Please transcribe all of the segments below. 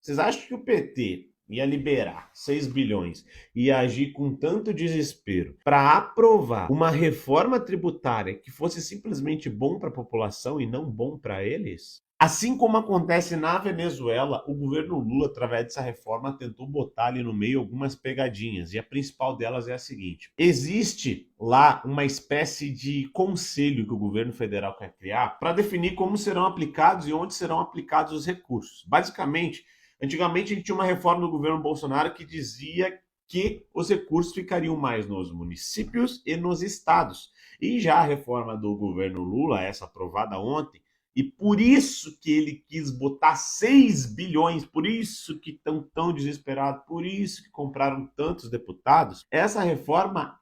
Vocês acham que o PT ia liberar 6 bilhões e ia agir com tanto desespero para aprovar uma reforma tributária que fosse simplesmente bom para a população e não bom para eles? Assim como acontece na Venezuela, o governo Lula, através dessa reforma, tentou botar ali no meio algumas pegadinhas, e a principal delas é a seguinte: existe lá uma espécie de conselho que o governo federal quer criar para definir como serão aplicados e onde serão aplicados os recursos. Basicamente, antigamente a gente tinha uma reforma do governo Bolsonaro que dizia que os recursos ficariam mais nos municípios e nos estados. E já a reforma do governo Lula, essa aprovada ontem, e por isso que ele quis botar 6 bilhões, por isso que estão tão desesperados, por isso que compraram tantos deputados. Essa reforma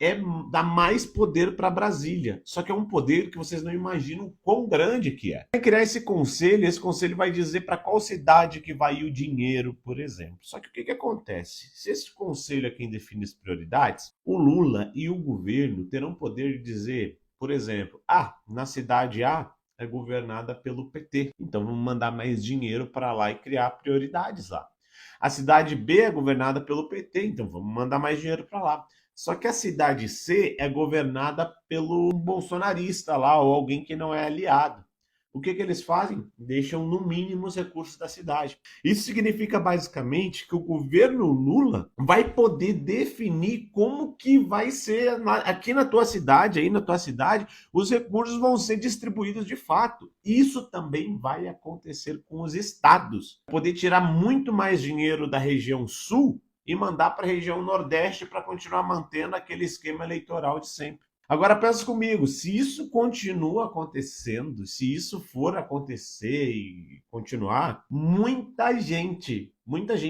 dá mais poder para Brasília. Só que é um poder que vocês não imaginam o quão grande que é. Vai criar esse conselho vai dizer para qual cidade que vai ir o dinheiro, por exemplo. Só que o que acontece? Se esse conselho é quem define as prioridades, o Lula e o governo terão poder de dizer, por exemplo, na cidade A é governada pelo PT. Então vamos mandar mais dinheiro para lá e criar prioridades lá. A cidade B é governada pelo PT, então vamos mandar mais dinheiro para lá. Só que a cidade C é governada pelo bolsonarista lá, ou alguém que não é aliado. O que eles fazem? Deixam no mínimo os recursos da cidade. Isso significa basicamente que o governo Lula vai poder definir como que vai ser aqui na tua cidade, aí na tua cidade, os recursos vão ser distribuídos de fato. Isso também vai acontecer com os estados. Poder tirar muito mais dinheiro da região sul e mandar para a região nordeste para continuar mantendo aquele esquema eleitoral de sempre. Agora pensa comigo, se isso continua acontecendo, se isso for acontecer e continuar, muita gente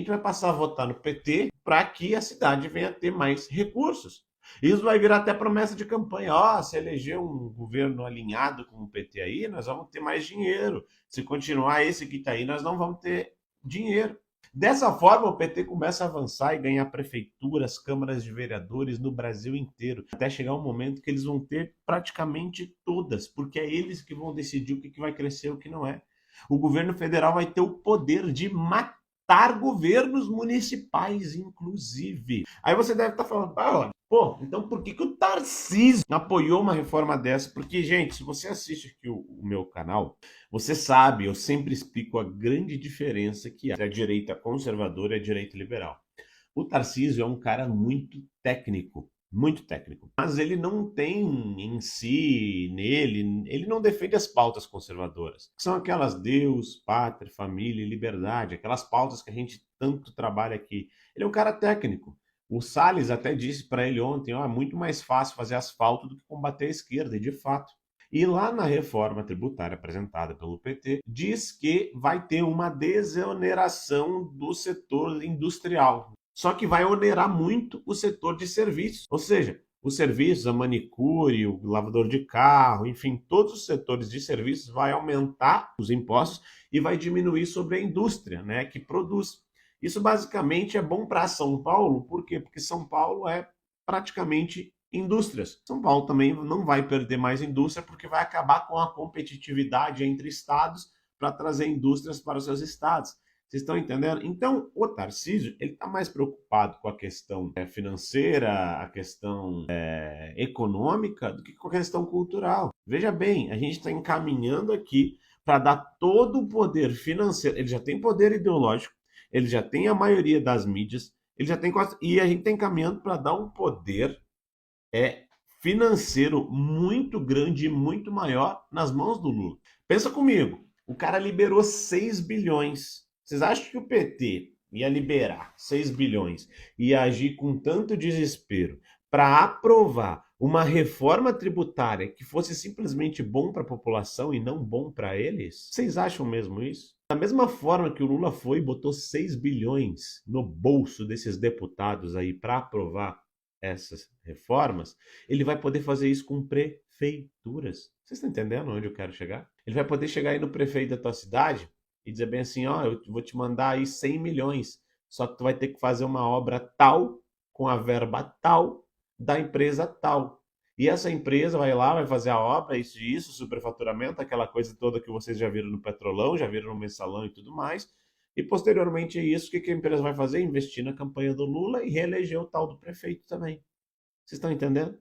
vai passar a votar no PT para que a cidade venha a ter mais recursos. Isso vai virar até promessa de campanha. Se eleger um governo alinhado com o PT aí, nós vamos ter mais dinheiro. Se continuar esse que está aí, nós não vamos ter dinheiro. Dessa forma, o PT começa a avançar e ganhar prefeituras, câmaras de vereadores no Brasil inteiro, até chegar um momento que eles vão ter praticamente todas, porque é eles que vão decidir o que vai crescer e o que não é. O governo federal vai ter o poder de matar governos municipais, inclusive. Aí você deve estar falando, olha, então por que o Tarcísio apoiou uma reforma dessa? Porque, gente, se você assiste aqui o meu canal, você sabe, eu sempre explico a grande diferença que há entre a direita conservadora e a direita liberal. O Tarcísio é um cara muito técnico, mas ele não tem em si, ele não defende as pautas conservadoras, que são aquelas Deus, pátria, família e liberdade, aquelas pautas que a gente tanto trabalha aqui. Ele é um cara técnico. O Salles até disse para ele ontem, é muito mais fácil fazer asfalto do que combater a esquerda, e de fato. E lá na reforma tributária apresentada pelo PT, diz que vai ter uma desoneração do setor industrial. Só que vai onerar muito o setor de serviços. Ou seja, os serviços, a manicure, o lavador de carro, enfim, todos os setores de serviços vai aumentar os impostos e vai diminuir sobre a indústria, né, que produz. Isso basicamente é bom para São Paulo, por quê? Porque São Paulo é praticamente indústrias. São Paulo também não vai perder mais indústria porque vai acabar com a competitividade entre estados para trazer indústrias para os seus estados. Vocês estão entendendo? Então, o Tarcísio, ele está mais preocupado com a questão financeira, a questão econômica, do que com a questão cultural. Veja bem, a gente está encaminhando aqui para dar todo o poder financeiro. Ele já tem poder ideológico, ele já tem a maioria das mídias, ele já tem quase... E a gente está encaminhando para dar um poder financeiro muito grande e muito maior nas mãos do Lula. Pensa comigo, o cara liberou 6 bilhões. Vocês acham que o PT ia liberar 6 bilhões e ia agir com tanto desespero para aprovar uma reforma tributária que fosse simplesmente bom para a população e não bom para eles? Vocês acham mesmo isso? Da mesma forma que o Lula foi e botou 6 bilhões no bolso desses deputados aí para aprovar essas reformas, ele vai poder fazer isso com prefeituras. Vocês estão entendendo onde eu quero chegar? Ele vai poder chegar aí no prefeito da tua cidade e dizer bem assim, eu vou te mandar aí 100 milhões, só que tu vai ter que fazer uma obra tal, com a verba tal, da empresa tal. E essa empresa vai lá, vai fazer a obra, isso, superfaturamento, aquela coisa toda que vocês já viram no Petrolão, já viram no Mensalão e tudo mais, E posteriormente a isso, o que a empresa vai fazer? Investir na campanha do Lula e reeleger o tal do prefeito também. Vocês estão entendendo?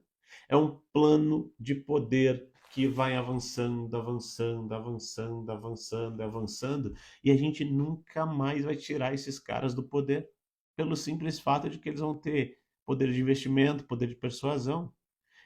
É um plano de poder que vai avançando, avançando, avançando, avançando, avançando, e a gente nunca mais vai tirar esses caras do poder, pelo simples fato de que eles vão ter poder de investimento, poder de persuasão.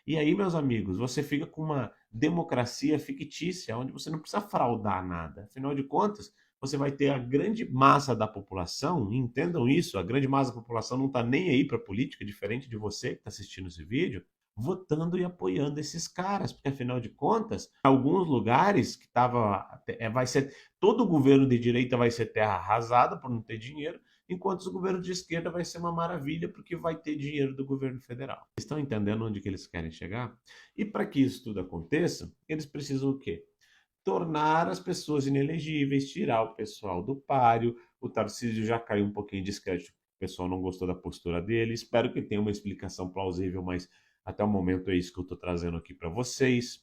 E aí, meus amigos, você fica com uma democracia fictícia, onde você não precisa fraudar nada. Afinal de contas, você vai ter a grande massa da população, e entendam isso, a grande massa da população não está nem aí para a política, diferente de você que está assistindo esse vídeo, votando e apoiando esses caras, porque afinal de contas, em alguns lugares que vai ser todo governo de direita vai ser terra arrasada por não ter dinheiro, enquanto o governo de esquerda vai ser uma maravilha porque vai ter dinheiro do governo federal. Estão entendendo onde que eles querem chegar? E para que isso tudo aconteça, eles precisam o quê? Tornar as pessoas inelegíveis, tirar o pessoal do páreo. O Tarcísio já caiu um pouquinho de descrédito, o pessoal não gostou da postura dele. Espero que tenha uma explicação plausível, mas até o momento é isso que eu estou trazendo aqui para vocês.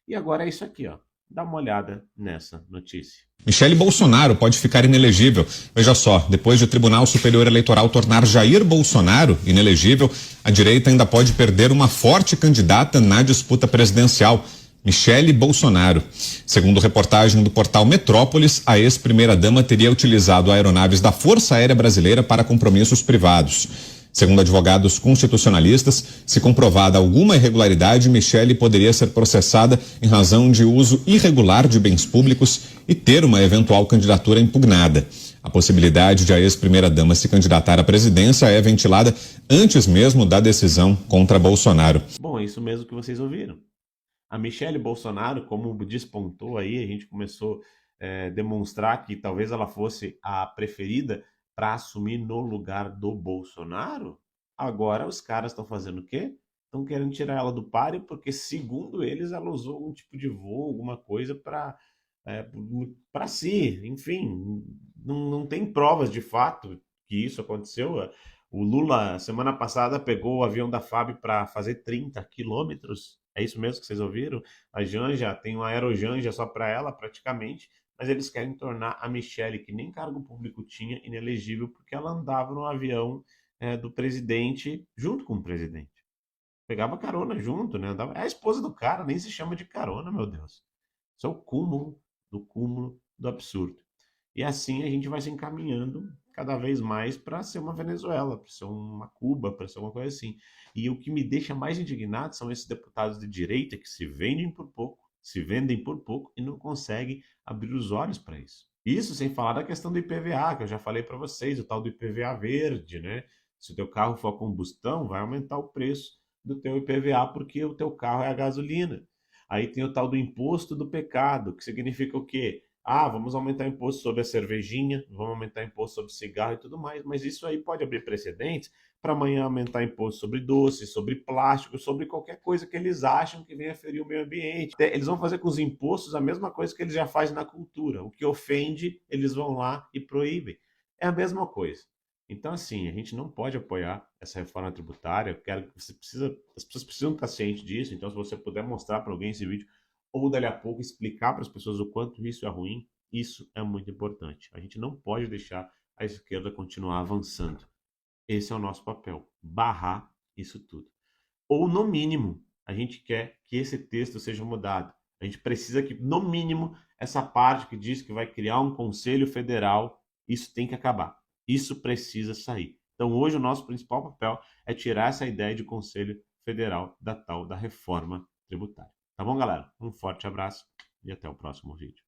E agora é isso aqui, ó. Dá uma olhada nessa notícia. Michele Bolsonaro pode ficar inelegível. Veja só, depois de o Tribunal Superior Eleitoral tornar Jair Bolsonaro inelegível, a direita ainda pode perder uma forte candidata na disputa presidencial, Michele Bolsonaro. Segundo reportagem do portal Metrópolis, a ex-primeira-dama teria utilizado aeronaves da Força Aérea Brasileira para compromissos privados. Segundo advogados constitucionalistas, se comprovada alguma irregularidade, Michele poderia ser processada em razão de uso irregular de bens públicos e ter uma eventual candidatura impugnada. A possibilidade de a ex-primeira-dama se candidatar à presidência é ventilada antes mesmo da decisão contra Bolsonaro. Bom, é isso mesmo que vocês ouviram. A Michele Bolsonaro, como despontou aí, a gente começou a demonstrar que talvez ela fosse a preferida para assumir no lugar do Bolsonaro. Agora os caras estão fazendo o quê? Estão querendo tirar ela do páreo porque, segundo eles, ela usou algum tipo de voo, alguma coisa para si. Enfim, não tem provas de fato que isso aconteceu. O Lula, semana passada, pegou o avião da FAB para fazer 30 quilômetros. É isso mesmo que vocês ouviram? A Janja tem uma aerojanja só para ela, praticamente. Mas eles querem tornar a Michele, que nem cargo público tinha, inelegível, porque ela andava no avião do presidente junto com o presidente. Pegava carona junto, né? Andava... É a esposa do cara, nem se chama de carona, meu Deus. Isso é o cúmulo do absurdo. E assim a gente vai se encaminhando cada vez mais para ser uma Venezuela, para ser uma Cuba, para ser uma coisa assim. E o que me deixa mais indignado são esses deputados de direita que se vendem por pouco e não conseguem abrir os olhos para isso. Isso sem falar da questão do IPVA, que eu já falei para vocês, o tal do IPVA verde, né? Se o teu carro for a combustão, vai aumentar o preço do teu IPVA porque o teu carro é a gasolina. Aí tem o tal do imposto do pecado, que significa o quê? Ah, vamos aumentar imposto sobre a cervejinha, vamos aumentar imposto sobre cigarro e tudo mais, mas isso aí pode abrir precedentes para amanhã aumentar imposto sobre doce, sobre plástico, sobre qualquer coisa que eles acham que venha ferir o meio ambiente. Eles vão fazer com os impostos a mesma coisa que eles já fazem na cultura. O que ofende, eles vão lá e proíbem. É a mesma coisa. Então, assim, a gente não pode apoiar essa reforma tributária. Eu quero que as pessoas precisam estar cientes disso. Então, se você puder mostrar para alguém esse vídeo, ou dali a pouco explicar para as pessoas o quanto isso é ruim, isso é muito importante. A gente não pode deixar a esquerda continuar avançando. Esse é o nosso papel, barrar isso tudo. Ou, no mínimo, a gente quer que esse texto seja mudado. A gente precisa que, no mínimo, essa parte que diz que vai criar um conselho federal, isso tem que acabar. Isso precisa sair. Então, hoje, o nosso principal papel é tirar essa ideia de conselho federal da tal da reforma tributária. Tá bom, galera? Um forte abraço e até o próximo vídeo.